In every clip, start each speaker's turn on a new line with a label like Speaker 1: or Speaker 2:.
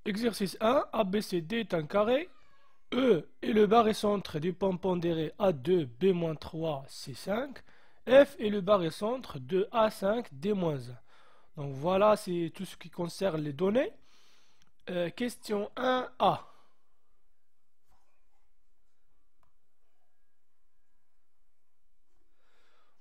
Speaker 1: Exercice 1, ABCD est un carré. E est le barycentre du point pondéré A2, B-3, C5. F est le barycentre de A5, D-1. Donc voilà, c'est tout ce qui concerne les données. Question 1A.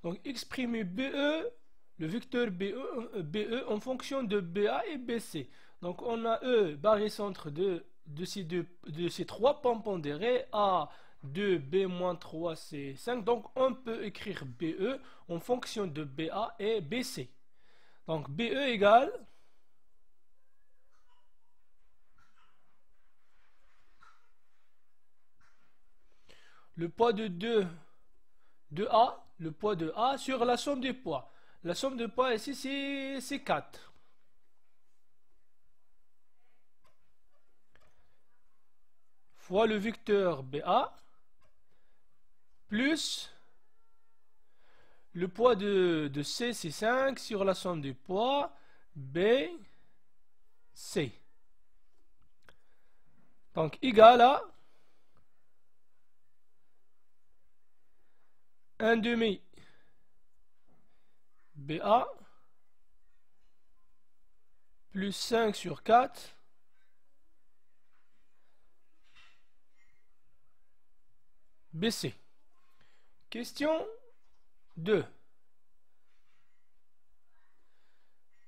Speaker 1: Donc exprimer BE, le vecteur BE en fonction de BA et BC. Donc on a E, barycentre de ces trois points pondérés, A, 2, B-3, C5. Donc on peut écrire BE en fonction de BA et BC. Donc BE égale le poids de A, le poids de A sur la somme des poids. La somme de poids ici c'est 4. Fois le vecteur BA plus le poids de C, c'est 5 sur la somme des poids B, C. Donc égal à 1 demi BA plus 5 sur 4 BC. Question 2.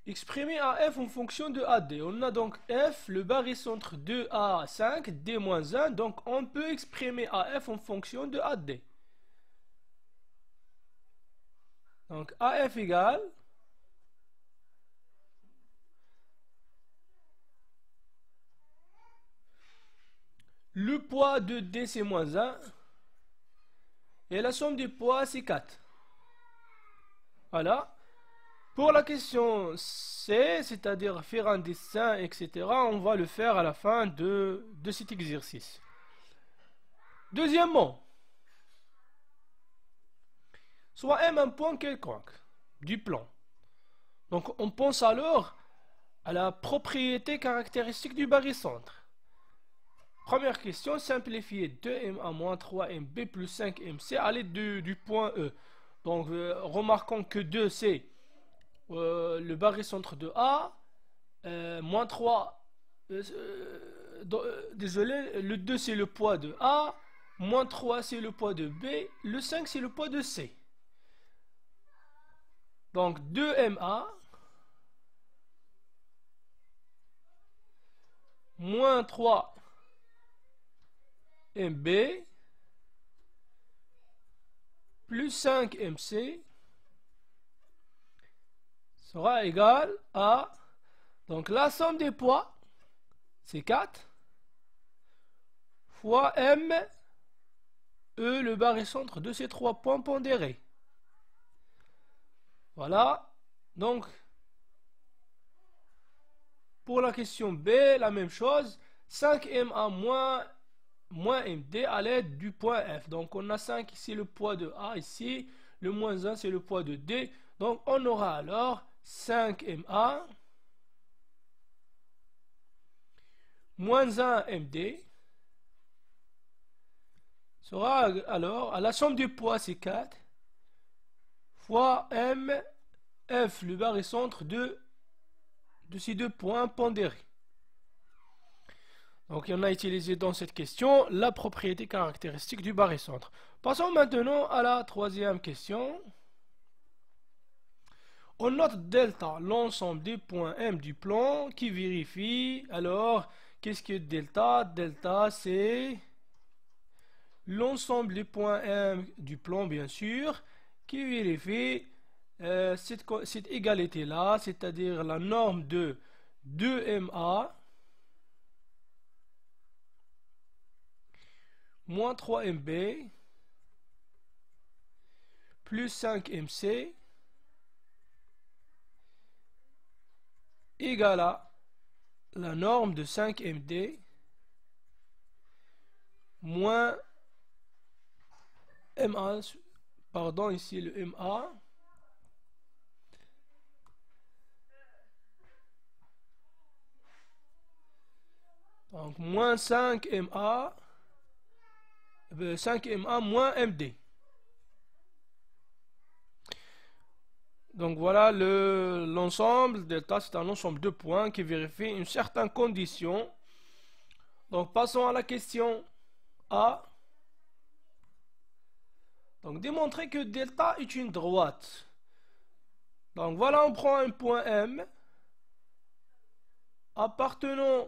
Speaker 1: Exprimer AF en fonction de AD. On a donc F, le barycentre de A5, D-1. Donc on peut exprimer AF en fonction de AD. Donc AF égale le poids de D c'est -1 et la somme des poids c'est 4. Voilà. Pour la question C, c'est-à-dire faire un dessin, etc., on va le faire à la fin de cet exercice. Deuxièmement, soit M un point quelconque du plan. Donc on pense alors à la propriété caractéristique du barycentre. Première question, simplifier 2MA-3MB plus 5MC à l'aide du point E. Donc remarquons que 2 c'est le barycentre de A, moins 3, désolé, le 2 c'est le poids de A, moins 3 c'est le poids de B, le 5 c'est le poids de C. Donc 2MA moins 3MB plus 5MC sera égal à, donc la somme des poids c'est 4 fois M, E le barycentre de ces trois points pondérés. Voilà, donc pour la question B, la même chose, 5MA moins MD à l'aide du point F. Donc on a 5 ici, le poids de A ici, le moins 1 c'est le poids de D. Donc on aura alors 5MA moins 1 MD sera alors, à la somme du poids c'est 4 fois M, F, le barycentre de ces deux points pondérés. Donc on a utilisé dans cette question la propriété caractéristique du barycentre. Passons maintenant à la troisième question. On note delta, l'ensemble des points M du plan qui vérifie. Alors, qu'est-ce que delta? Delta, c'est l'ensemble des points M du plan, bien sûr, qui vérifie cette égalité-là, c'est-à-dire la norme de 2MA moins 3MB plus 5MC égale à la norme de 5MD moins MA, pardon, ici le MA Donc moins 5MA, 5MA moins MD. Donc voilà l'ensemble delta, c'est un ensemble de points qui vérifie une certaine condition. Donc passons à la question A. Donc démontrer que delta est une droite. Donc voilà, on prend un point M appartenant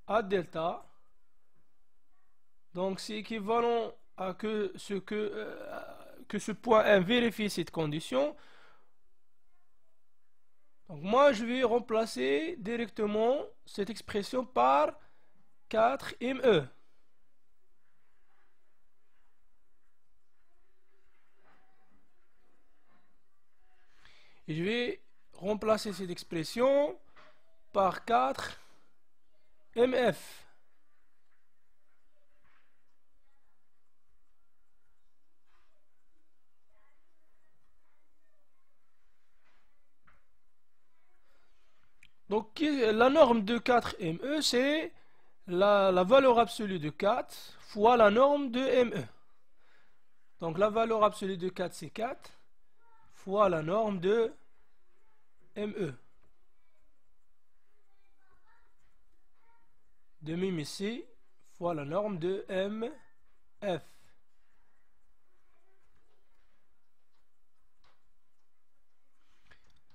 Speaker 1: à delta. Donc c'est équivalent à que ce point M vérifie cette condition. Donc moi je vais remplacer directement cette expression par 4ME. Et je vais remplacer cette expression par 4MF. Donc la norme de 4ME, c'est la valeur absolue de 4 fois la norme de ME. Donc la valeur absolue de 4, c'est 4 fois la norme de ME. De même ici, fois la norme de MF.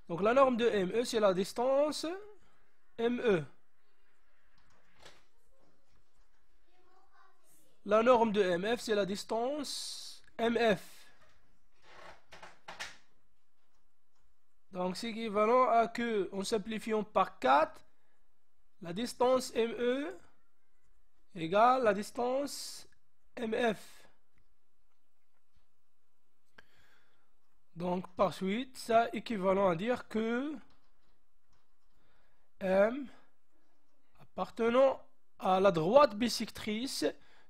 Speaker 1: Donc la norme de ME, c'est la distance ME. La norme de MF, c'est la distance MF. Donc c'est équivalent à que, en simplifiant par 4, la distance ME égale la distance MF. Donc par suite, ça équivalent à dire que M appartenant à la droite bisectrice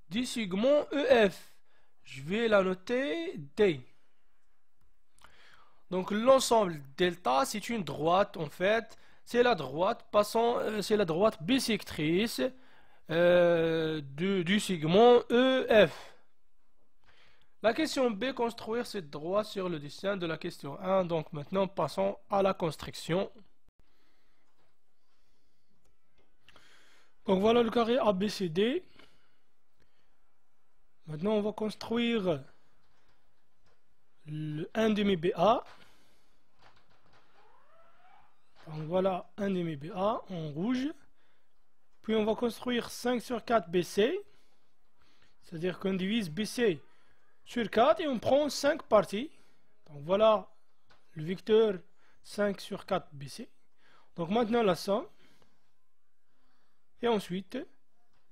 Speaker 1: du segment EF. Je vais la noter D. Donc l'ensemble delta, c'est une droite en fait. C'est la droite c'est la droite bisectrice du segment EF. La question B, construire cette droite sur le dessin de la question 1. Donc maintenant, passons à la construction. Donc voilà le carré ABCD. Maintenant, on va construire le 1 demi BA. Donc voilà 1 demi BA en rouge. Puis on va construire 5 sur 4 BC. C'est-à-dire qu'on divise BC sur 4 et on prend 5 parties. Donc voilà le vecteur 5 sur 4 BC. Donc maintenant la somme. Et ensuite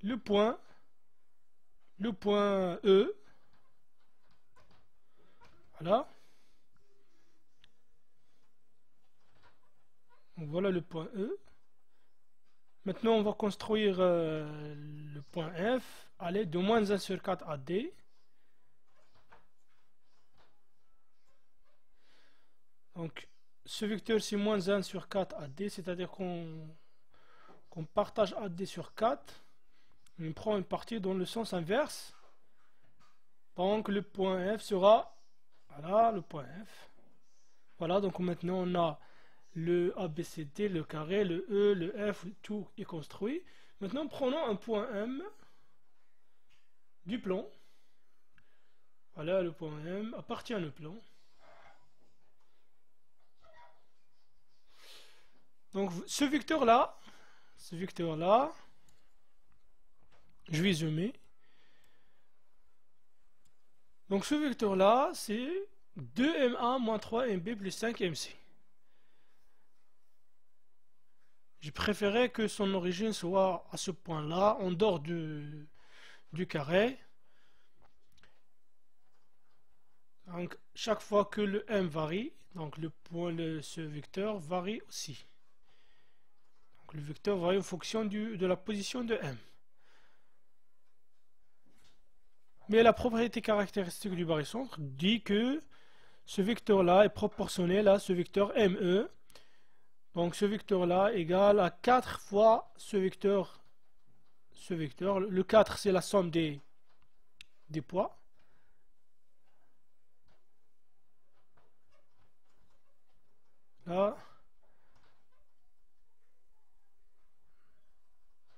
Speaker 1: le point E. Voilà. Donc voilà le point E. Maintenant on va construire le point F à l'aide de moins 1 sur 4 à D. Donc ce vecteur c'est moins 1 sur 4 à D, c'est-à-dire qu'on partage AD sur 4. On prend une partie dans le sens inverse. Donc le point F sera, voilà le point F. Voilà, donc maintenant on a le ABCD, le carré, le E, le F, tout est construit. Maintenant prenons un point M du plan. Voilà le point M appartient au plan. Donc ce vecteur là, je vais zoomer. Donc ce vecteur là, c'est 2MA moins 3MB plus 5MC. Je préférais que son origine soit à ce point là, en dehors du carré. Donc chaque fois que le M varie, donc le point de ce vecteur varie aussi. Donc le vecteur varie en fonction de la position de M. Mais la propriété caractéristique du barycentre dit que ce vecteur-là est proportionnel à ce vecteur ME. Donc ce vecteur-là égale à 4 fois ce vecteur ce vecteur. Le 4, c'est la somme des poids. Là.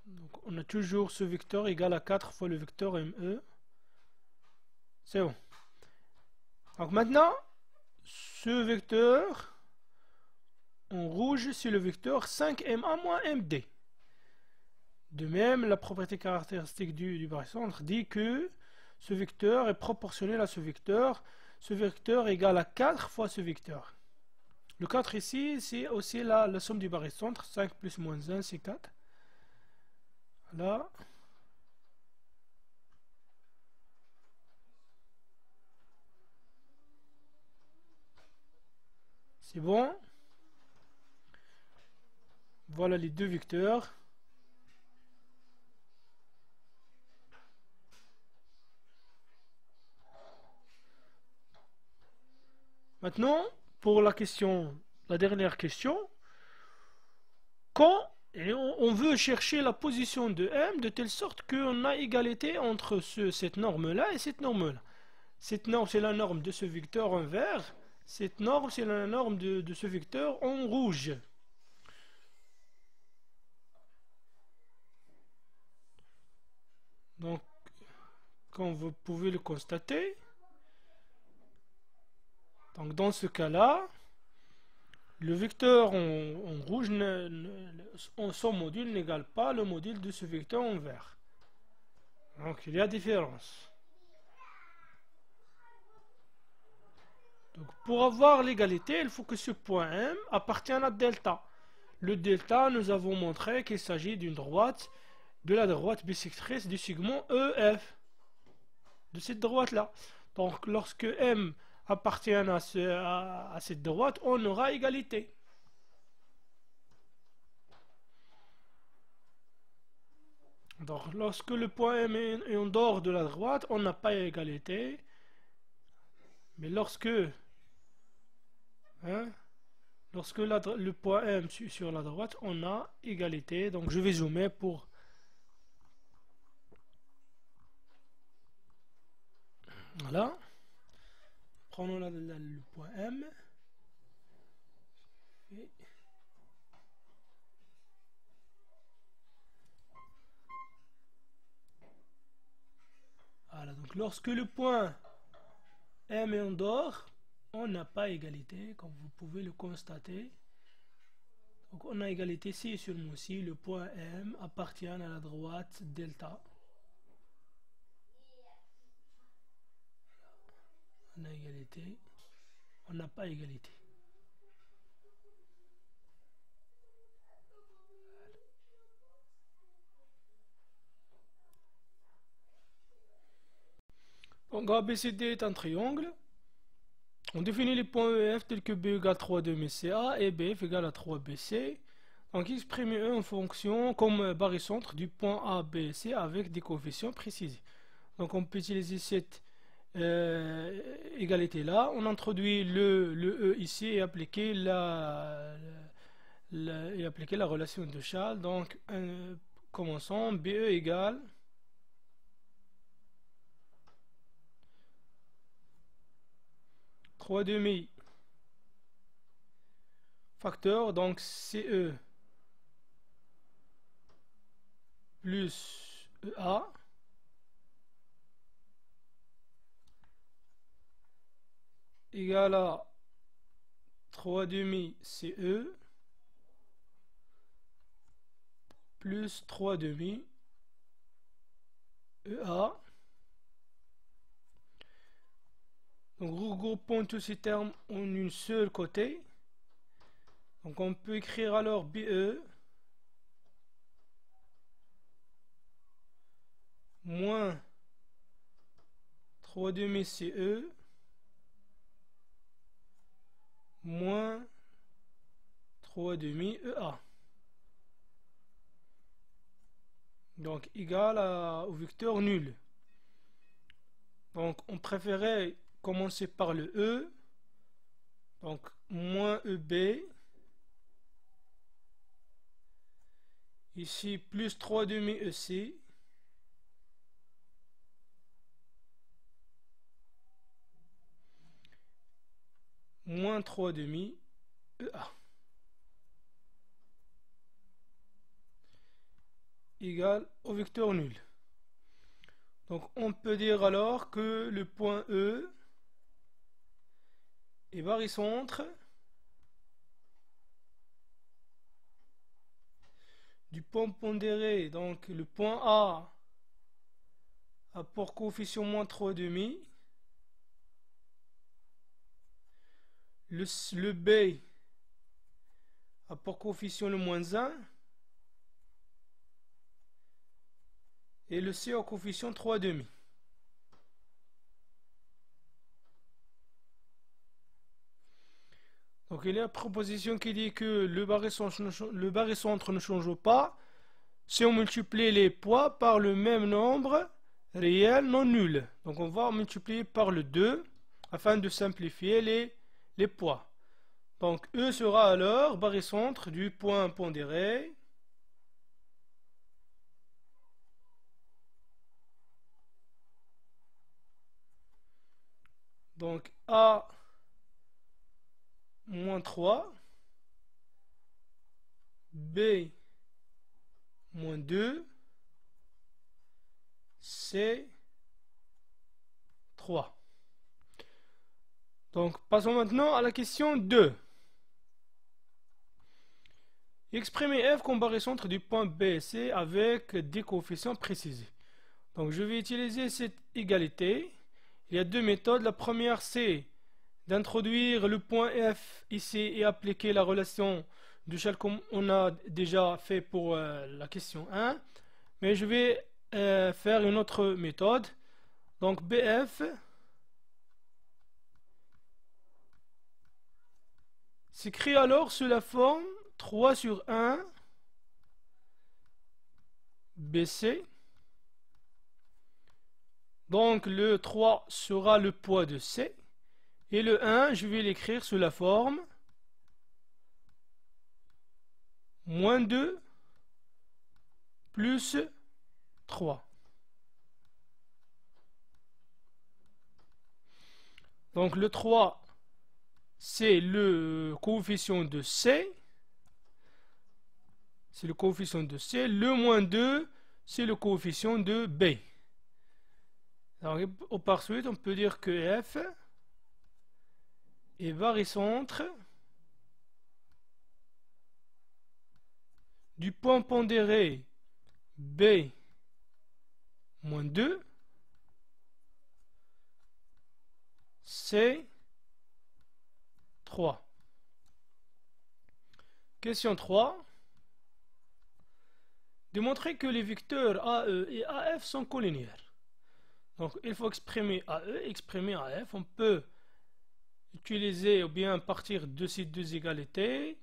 Speaker 1: Donc on a toujours ce vecteur égal à 4 fois le vecteur ME. C'est bon. Donc maintenant, ce vecteur en rouge, c'est le vecteur 5MA moins MD. De même, la propriété caractéristique du barycentre dit que ce vecteur est proportionnel à ce vecteur égal à 4 fois ce vecteur. Le 4 ici, c'est aussi la somme du barycentre. 5 plus moins 1, c'est 4. Là. C'est bon. Voilà les deux vecteurs. Maintenant, pour la dernière question, quand on veut chercher la position de M de telle sorte qu'on a égalité entre cette norme-là et cette norme-là. Cette norme, c'est la norme de ce vecteur en vert. Cette norme, c'est la norme de ce vecteur en rouge. Donc, comme vous pouvez le constater, donc dans ce cas-là, le vecteur en rouge, son module n'égale pas le module de ce vecteur en vert. Donc il y a différence. Donc pour avoir l'égalité, il faut que ce point M appartienne à delta. Le delta, nous avons montré qu'il s'agit d'une droite, de la droite bisectrice du segment EF. De cette droite-là. Donc lorsque M appartient à cette droite, on aura égalité. Donc lorsque le point M est en dehors de la droite, on n'a pas égalité. Mais lorsque le point M sur la droite, on a égalité. Donc je vais zoomer pour... Voilà. Prenons le point M. Et voilà, donc lorsque le point M est en dehors, on n'a pas égalité, comme vous pouvez le constater. Donc on a égalité ici et seulement ici, le point M appartient à la droite delta. On a égalité, on n'a pas égalité. Donc ABCD est un triangle. On définit les points EF tels que B égale 3,2 et BF égale à 3BC. Donc exprimer E en fonction comme barycentre du point A, B, C avec des coefficients précisés. Donc on peut utiliser cette égalité là. On introduit le E ici et appliquer la relation de Charles. Donc commençons. BE égale 3,5 facteur, donc CE plus EA égale à 3,5 CE plus 3,5 EA. Donc regroupons tous ces termes en une seule côté. Donc on peut écrire alors BE moins 3,5 CE moins 3,5 EA. Donc égal au vecteur nul. Donc on préférait commencer par le E. Donc moins EB. Ici plus 3,5 EC. moins 3 demi EA égale au vecteur nul. Donc on peut dire alors que le point E est barycentre du point pondéré. Donc le point A a pour coefficient moins 3 demi, le B a pour coefficient le moins 1 et le C a coefficient 3 demi. Donc il y a une proposition qui dit que le barycentre ne change pas si on multiplie les poids par le même nombre réel non nul. Donc on va multiplier par le 2 afin de simplifier les poids. Donc E sera alors barycentre du point pondéré donc A moins 3, B moins 2, C 3. Donc passons maintenant à la question 2. Exprimer f comme barycentre du point B et C avec des coefficients précisés. Donc je vais utiliser cette égalité. Il y a deux méthodes. La première c'est d'introduire le point F ici et appliquer la relation de Schall comme on a déjà fait pour la question 1. Mais je vais faire une autre méthode. Donc BF s'écrit alors sous la forme 3 sur 1 BC. Donc le 3 sera le poids de C. Et le 1, je vais l'écrire sous la forme moins 2 plus 3. Donc le 3, c'est le coefficient de C. C'est le coefficient de C. Le moins 2, c'est le coefficient de B. Alors, par suite, on peut dire que F est barycentre du point pondéré B moins 2 C 3. Question 3. Démontrer que les vecteurs AE et AF sont collinéaires. Donc il faut exprimer AE, exprimer AF. On peut utiliser ou bien partir de ces deux égalités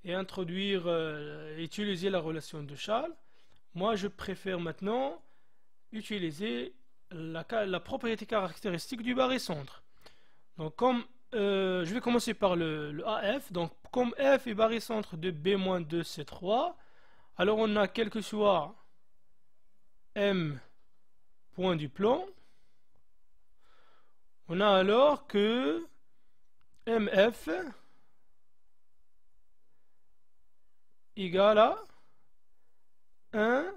Speaker 1: et introduire, utiliser la relation de Schall. Moi je préfère maintenant utiliser la propriété caractéristique du barycentre. Donc comme je vais commencer par le AF. Donc comme F est barycentre de B-2C3, alors on a quel que soit M point du plan, on a alors que MF égale à 1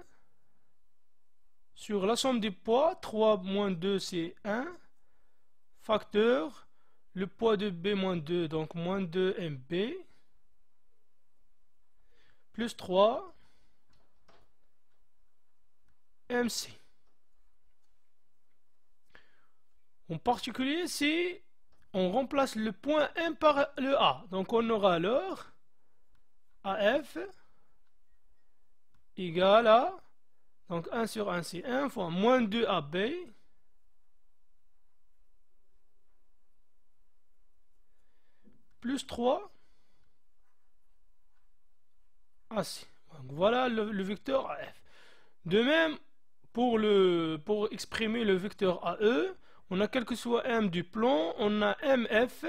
Speaker 1: sur la somme des poids, 3 moins 2 c'est 1, facteur, le poids de B moins 2, donc moins 2 MB, plus 3 MC. En particulier, si on remplace le point M par le A, donc on aura alors AF égale à, donc 1 sur 1 c'est 1 fois moins 2 AB plus 3 AC. Donc voilà le vecteur AF. De même, pour exprimer le vecteur AE, on a quel que soit M du plan, on a MF,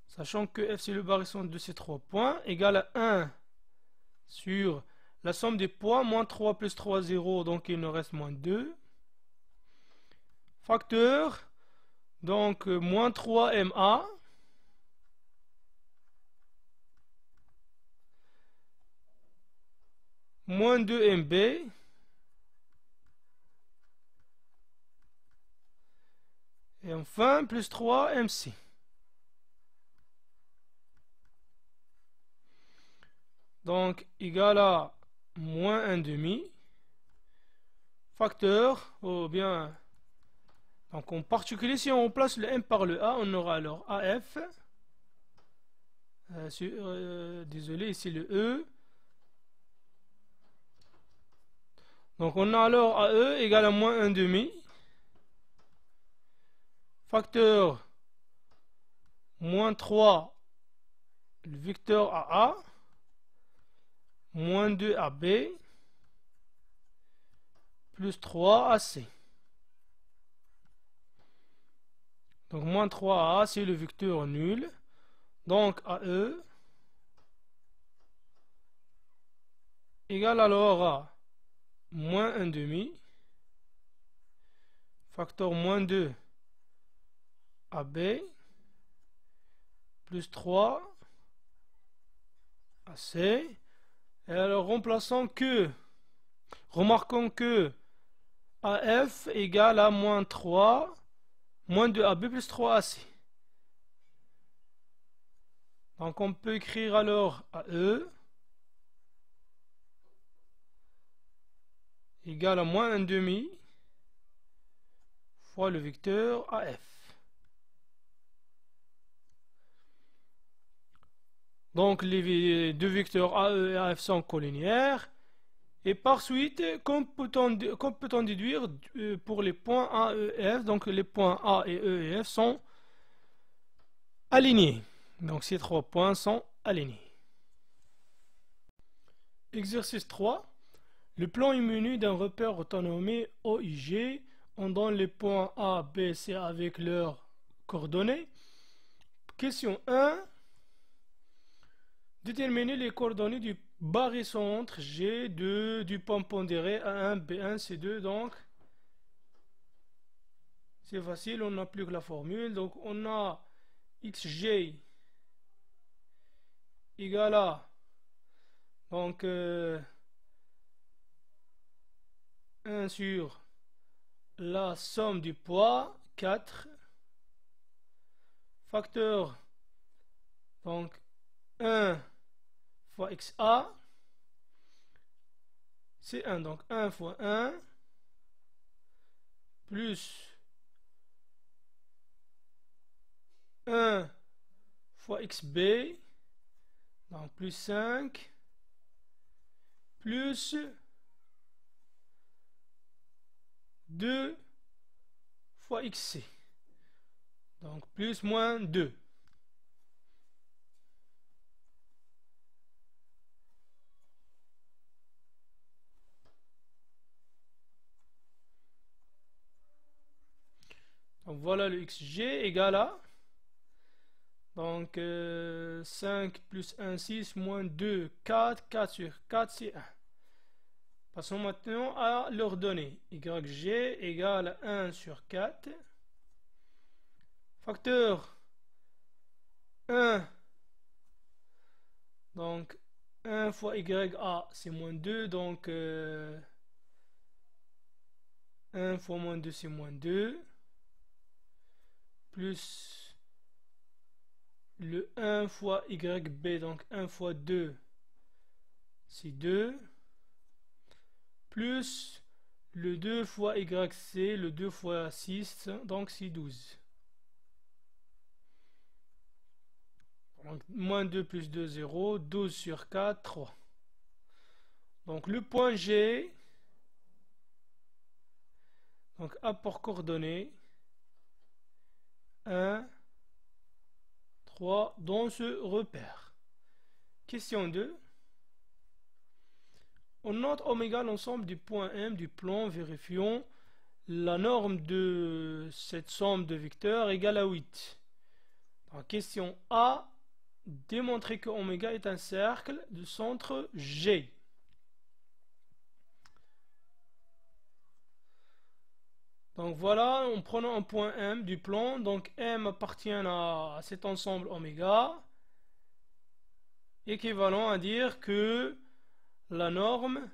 Speaker 1: sachant que F c'est le barycentre de ces trois points, égale à 1 sur la somme des poids, moins 3 plus 3, 0, donc il nous reste moins 2, Facteur, donc moins 3MA moins 2MB et enfin plus 3MC. Donc égal à moins 1 demi. Facteur, ou bien, donc en particulier si on remplace le M par le A, on aura alors AF, désolé ici le E, donc on a alors AE égale à moins 1 demi, facteur moins 3, le vecteur AA, moins 2 AB, plus 3 AC. Donc moins 3 A, c'est le vecteur nul. Donc AE égale alors à moins 1 demi, facteur moins 2 AB, plus 3 AC. Et alors remarquons que AF égale à moins 3, moins 2AB plus 3AC. Donc on peut écrire alors AE égale à moins 1 demi fois le vecteur AF. Donc les deux vecteurs AE et AF sont collinéaires. Et par suite, qu'on peut-on déduire pour les points A, E et F? Donc les points A et E et F sont alignés. Donc ces trois points sont alignés. Exercice 3. Le plan est muni d'un repère autonomé OIG. On donne les points A, B, C avec leurs coordonnées. Question 1. Déterminer les coordonnées du barycentre G2 du point pondéré A1, B1, C2. Donc, c'est facile, on n'a plus que la formule. Donc, on a XG égale à donc 1 sur la somme du poids 4 facteur donc 1 fois XA, c'est 1, donc 1 fois 1, plus 1 fois XB, donc plus 5, plus 2 fois XC, donc plus moins 2. Donc voilà le XG égale à donc 5 plus 1, 6, moins 2, 4, 4 sur 4, c'est 1. Passons maintenant à leurs données. YG égale à 1 sur 4. Facteur 1. Donc 1 fois YA c'est moins 2. Donc 1 fois moins 2 c'est moins 2. Plus le 1 fois YB, donc 1 fois 2 c'est 2. Plus le 2 fois YC, le 2 fois 6, donc c'est 12. Donc, moins 2 plus 2, 0. 12 sur 4, 3. Donc le point G, donc apport coordonnées 1, 3 dans ce repère. Question 2. On note oméga l'ensemble du point M du plan, vérifions la norme de cette somme de vecteurs égale à 8. En question A, démontrer que oméga est un cercle de centre G. Donc voilà, en prenant un point M du plan, donc M appartient à cet ensemble oméga, équivalent à dire que la norme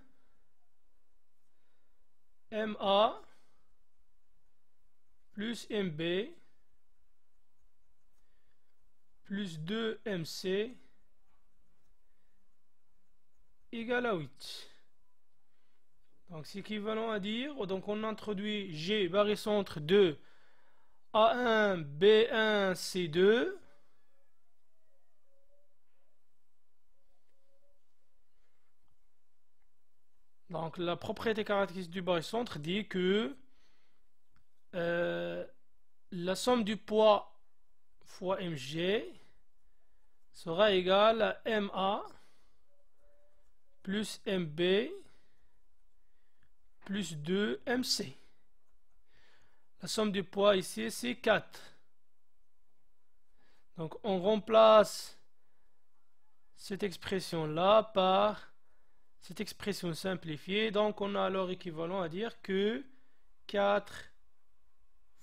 Speaker 1: MA plus MB plus 2MC égale à 8. Donc c'est équivalent à dire, donc on introduit G barycentre de A1, B1, C2. Donc la propriété caractéristique du barycentre dit que la somme du poids fois mg sera égale à ma plus mb plus 2 mc. La somme du poids ici c'est 4. Donc on remplace cette expression là par cette expression simplifiée. Donc on a alors équivalent à dire que 4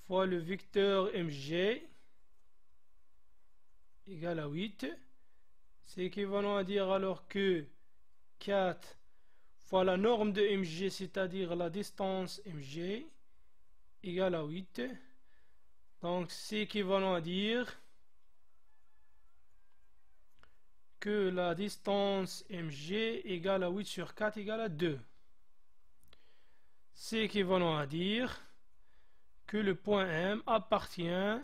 Speaker 1: fois le vecteur mg égale à 8. C'est équivalent à dire alors que 4 fois la norme de mg, c'est-à-dire la distance mg, égale à 8. Donc c'est équivalent à dire que la distance mg égale à 8 sur 4 égale à 2. C'est équivalent à dire que le point M appartient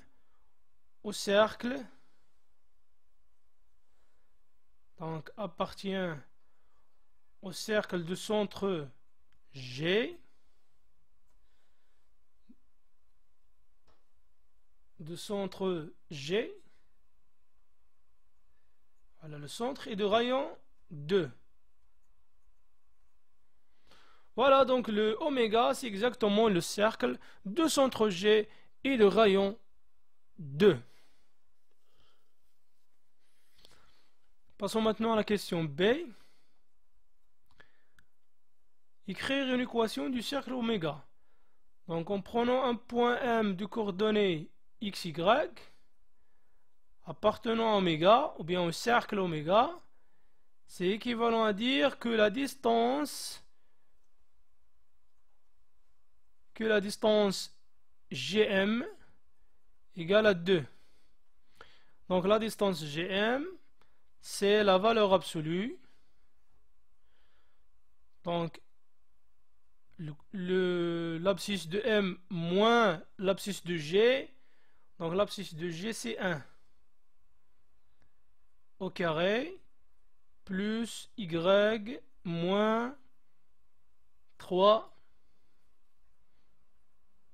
Speaker 1: au cercle, donc appartient au cercle de centre G, voilà le centre, et de rayon 2. Voilà, donc le oméga, c'est exactement le cercle de centre G et de rayon 2. Passons maintenant à la question B. Écrire une équation du cercle oméga. Donc en prenant un point M de coordonnées xy appartenant à oméga, ou bien au cercle oméga, c'est équivalent à dire que la distance GM égale à 2. Donc la distance GM, c'est la valeur absolue. Donc l'abscisse de M moins l'abscisse de G. Donc l'abscisse de G, c'est 1 au carré plus Y moins 3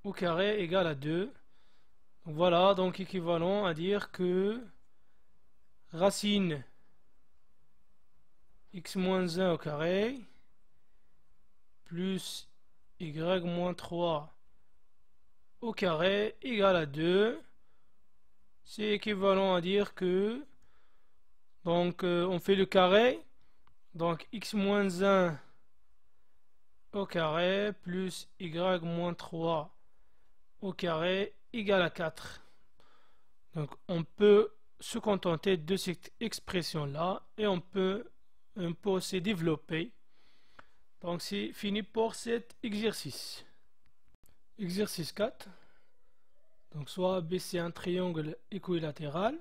Speaker 1: au carré égale à 2. Donc voilà, donc équivalent à dire que racine x moins 1 au carré plus y moins 3 au carré égale à 2. C'est équivalent à dire que donc on fait le carré, donc x moins 1 au carré plus y moins 3 au carré égale à 4. Donc on peut se contenter de cette expression là et on peut aussi développer. Donc c'est fini pour cet exercice. Exercice 4. Donc soit AB c'est un triangle équilatéral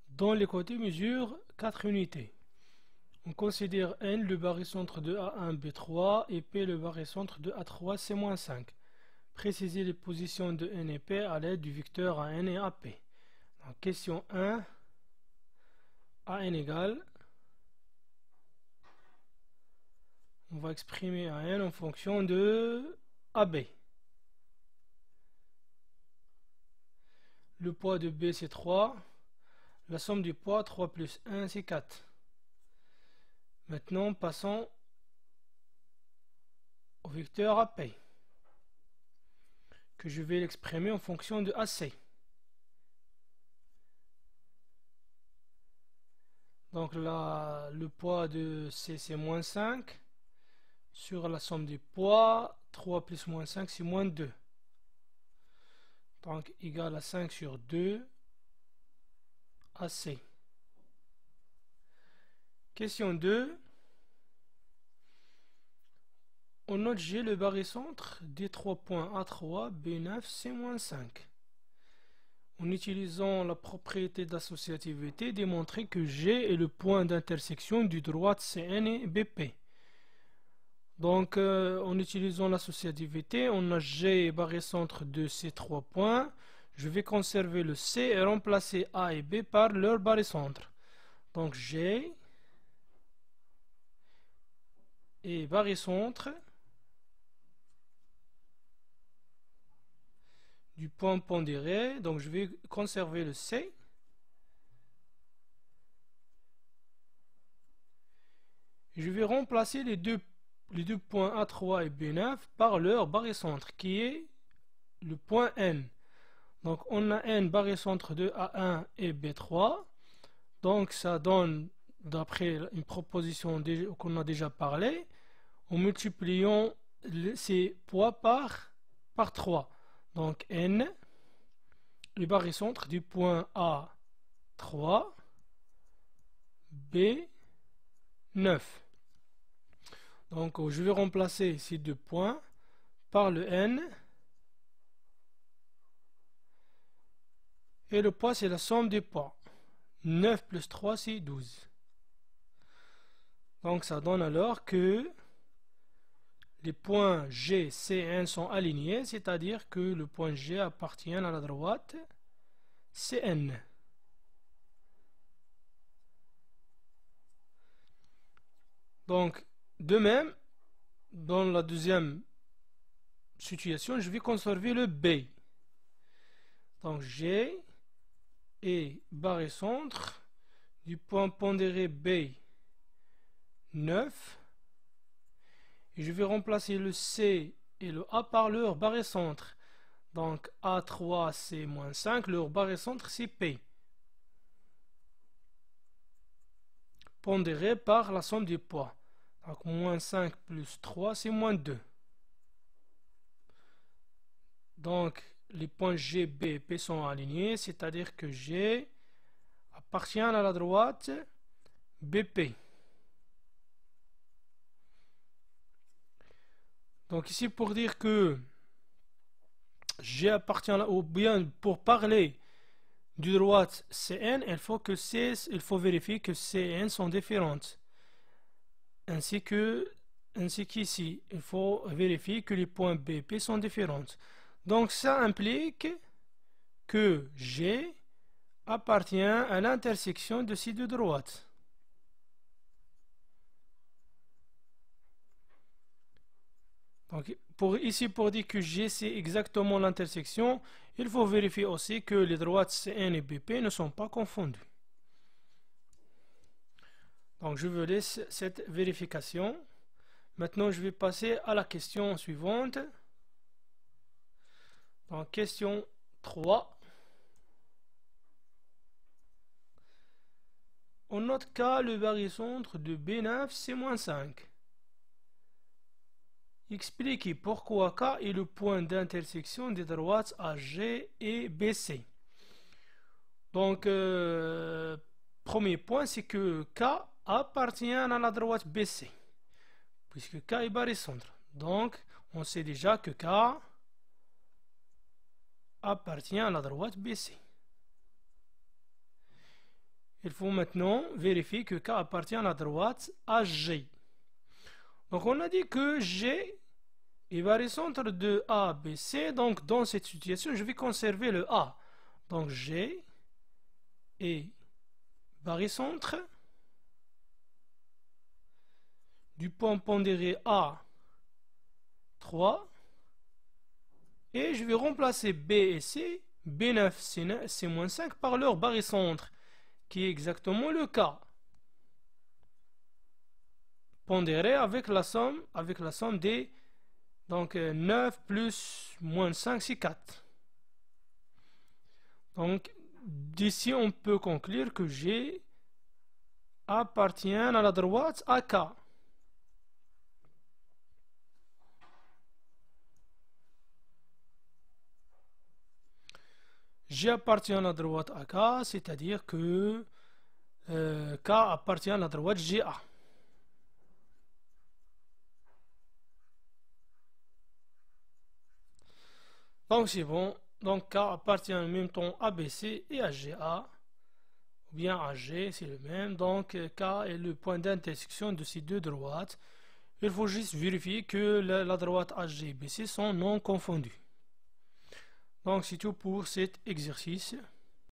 Speaker 1: dont les côtés mesurent 4 unités. On considère N le barycentre de A1 B3 et P le barycentre de A3 C-5. Précisez les positions de N et P à l'aide du vecteur AN et AP. Donc, question 1. AN égale. On va exprimer AN en fonction de AB. Le poids de B c'est 3. La somme du poids 3 plus 1 c'est 4. Maintenant passons au vecteur AP, que je vais l'exprimer en fonction de AC. Donc là, le poids de C c'est moins 5. Sur la somme des poids, 3 plus moins 5 c'est moins 2. Donc égal à 5 sur 2 AC. Question 2. On note G le barycentre des 3 points A3, B9, C-5. En utilisant la propriété d'associativité, démontrer que G est le point d'intersection du droite CN et BP. Donc, en utilisant l'associativité, on a G barycentre de ces 3 points. Je vais conserver le C et remplacer A et B par leur barycentre. Donc, G est barycentre du point pondéré. Donc, je vais conserver le C. Je vais remplacer les deux points A3 et B9 par leur barycentre qui est le point N. Donc on a N barycentre de A1 et B3. Donc ça donne, d'après une proposition qu'on a déjà parlé, en multipliant ces poids par 3. Donc N, le barycentre du point A3, B9. Donc je vais remplacer ces deux points par le N. Et le poids, c'est la somme des poids. 9 plus 3, c'est 12. Donc ça donne alors que les points G, C et N sont alignés, c'est-à-dire que le point G appartient à la droite CN. Donc, de même, dans la deuxième situation, je vais conserver le B. Donc, G est barycentre du point pondéré B9. Et je vais remplacer le C et le A par leur barycentre. Donc, A3, C-5, leur barycentre, c'est P. Pondéré par la somme des poids. Donc, moins 5 plus 3, c'est moins 2. Donc, les points G, B et P sont alignés, c'est-à-dire que G appartient à la droite BP. Donc, ici, pour dire que G appartient à ou bien pour parler du droite CN, il faut vérifier que C et N sont différentes. Ainsi qu'ici, il faut vérifier que les points B et P sont différents. Donc ça implique que G appartient à l'intersection de ces deux droites. Donc ici, pour dire que G c'est exactement l'intersection, il faut vérifier aussi que les droites CN et BP ne sont pas confondues. Donc je vous laisse cette vérification. Maintenant je vais passer à la question suivante. Donc question 3. On note K le barycentre de B9 C-5. Expliquez pourquoi K est le point d'intersection des droites AG et BC. Donc, premier point, c'est que K appartient à la droite BC, puisque K est barycentre. Donc, on sait déjà que K appartient à la droite BC. Il faut maintenant vérifier que K appartient à la droite AG. Donc on a dit que G est barycentre de A, B, C. Donc dans cette situation, je vais conserver le A. Donc G est barycentre du point pondéré A3. Et je vais remplacer B et C, B9, C-5 par leur barycentre, qui est exactement le K. Pondéré avec la somme des donc 9 plus moins 5 c'est 4. Donc d'ici on peut conclure que G appartient à la droite AK. G appartient à la droite AK, c'est-à-dire que K appartient à la droite GA. Donc c'est bon. Donc K appartient en même temps à BC et à GA. Ou bien à G, c'est le même. Donc K est le point d'intersection de ces deux droites. Il faut juste vérifier que la droite AG et BC sont non confondues. Donc c'est tout pour cet exercice.